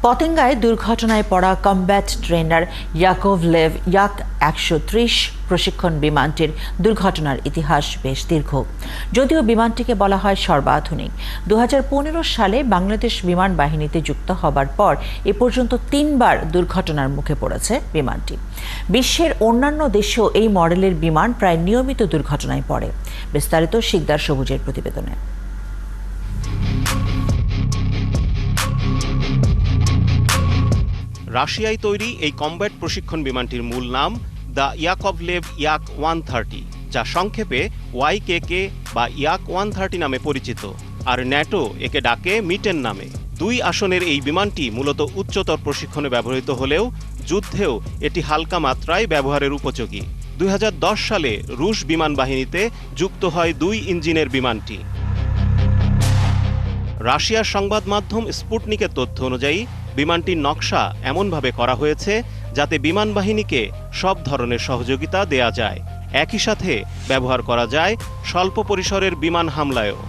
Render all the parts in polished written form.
পতেঙ্গায় দুর্ঘটনায় পড়া combat trainer ইয়াকোভলেভ ইয়াক-130 প্রশিক্ষণ বিমানটির দুর্ঘটনার ইতিহাস বেশ দীর্ঘ। যদিও বিমানটিকে বলা হয় সর্বাধুনিক। 2015 সালে বাংলাদেশ বিমান বাহিনীতে যুক্ত হবার পর এ পর্যন্ত 3 বার দুর্ঘটনার মুখে পড়েছে বিমানটি। বিশ্বের অন্যান্য দেশেও এই মডেলের বিমান প্রায় নিয়মিত দুর্ঘটনায় পড়ে। বিস্তারিত শিকদার সবুজের প্রতিবেদনে। রাশিয়ায় তৈরি এই কমব্যাট প্রশিক্ষণ বিমানটির মূল নাম দ্য ইয়াকোভলেভ ইয়াক-130, যা সংক্ষেপে YKK বা ইয়াক-130 নামে পরিচিত, আর ন্যাটো একে ডাকে মিটেন নামে। 2 আসনের এই বিমানটি মূলত উচ্চতর প্রশিক্ষণে ব্যবহৃত হলেও যুদ্ধেও এটি হালকা মাত্রায় ব্যবহারের উপযোগী। 2010 সালে রুশ বিমান বাহিনীতে যুক্ত হয় 2 ইঞ্জিনের বিমানটি। রাশিয়ার সংবাদ মাধ্যম স্পুটনিকের তথ্য অনুযায়ী বিমানটির নকশা এমনভাবে করা হয়েছে যাতে বিমান বাহিনীকে সব ধরনের সহযোগিতা দেয়া যায়, একই সাথে ব্যবহার করা যায় স্বল্প পরিসরের বিমান হামলায়ও।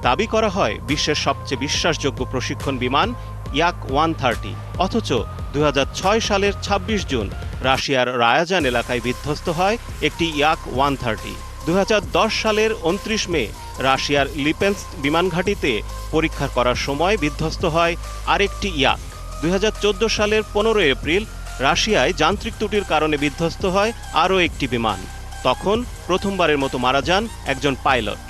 দাবি করা হয় বিশ্বের সবচেয়ে বিশ্বাসযোগ্য প্রশিক্ষণ বিমান ইয়াক-130, অথচ 2006 সালের 26 জুন রাশিয়ার রায়াজান এলাকায় বিধ্বস্ত হয় একটি ইয়াক-130। 2010 সালের 29 মে রাশিয়ার লিপেন্সক বিমান ঘাঁটিতে পরীক্ষা করার সময় বিধ্বস্ত হয় আরেকটি ইয়াক। 2014 সালের 15 এপ্রিল রাশিয়ায় যান্ত্রিক ত্রুটির কারণে বিধ্বস্ত হয় আরও একটি বিমান। তখন প্রথমবারের মতো মারা যান একজন পাইলট।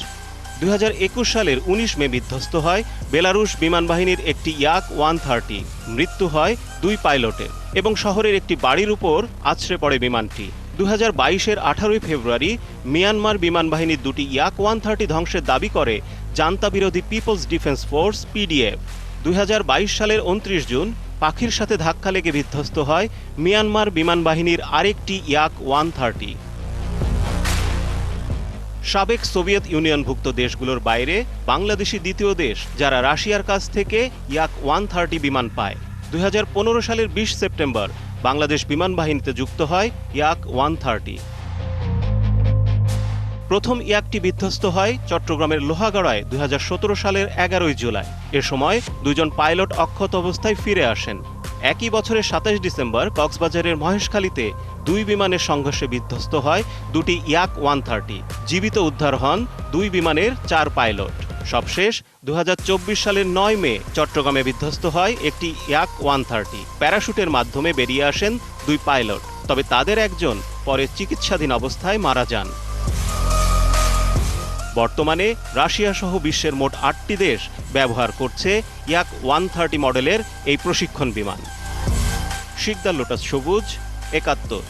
2021 সালের 19 মে বিধ্বস্ত হয় বেলারুশ বিমান বাহিনীর একটি ইয়াক-130। মৃত্যু হয় 2 পাইলটের এবং শহরের একটি বাড়ির উপর আছড়ে পড়ে বিমানটি। 2022-এর 18 ফেব্রুয়ারি মিয়ানমার বিমান বাহিনীর 2টি ইয়াক-130 ধ্বংসের দাবি করে জান্তা বিরোধী পিপলস ডিফেন্স ফোর্স PDF। 2022 সালের 29 জুন পাখির সাথে ধাক্কা লেগে বিধ্বস্ত হয় মিয়ানমার বিমান বাহিনীর আরেকটি ইয়াক-130। সাবেক সোভিয়েত ইউনিয়নভুক্ত দেশগুলোর বাইরে বাংলাদেশই দ্বিতীয় দেশ যারা রাশিয়ার কাছ থেকে ইয়াক-130 বিমান পায়। 2015 সালের 20 সেপ্টেম্বর বাংলাদেশ বিমান বাহিনীতে যুক্ত হয় ইয়াক-130। প্রথম ইয়াকটি বিধ্বস্ত হয় চট্টগ্রামের লোহাগড়ায় 2017 সালের 11 জুলাই। এ সময় 2 জন পাইলট অক্ষত অবস্থায় ফিরে আসেন। একই বছরের 27 ডিসেম্বর কক্সবাজারের মহেশখালীতে 2 বিমানের সংঘর্ষে বিধ্বস্ত হয় 2টি ইয়াক-130। জীবিত উদ্ধার হন 2 বিমানের 4 পাইলট। সবশেষ 2024 সালের 9 মে চট্টগ্রামে বিধ্বস্ত হয় একটি ইয়াক-130। প্যারাশুটের মাধ্যমে বেরিয়ে আসেন 2 পাইলট, তবে তাদের একজন পরে চিকিৎসাধীন অবস্থায় মারা যান। বর্তমানে রাশিয়া সহ বিশ্বের মোট 8টি দেশ ব্যবহার করছে ইয়াক-130 মডেলের এই প্রশিক্ষণ বিমান। শিকদার লোটাস সবুজ, 71।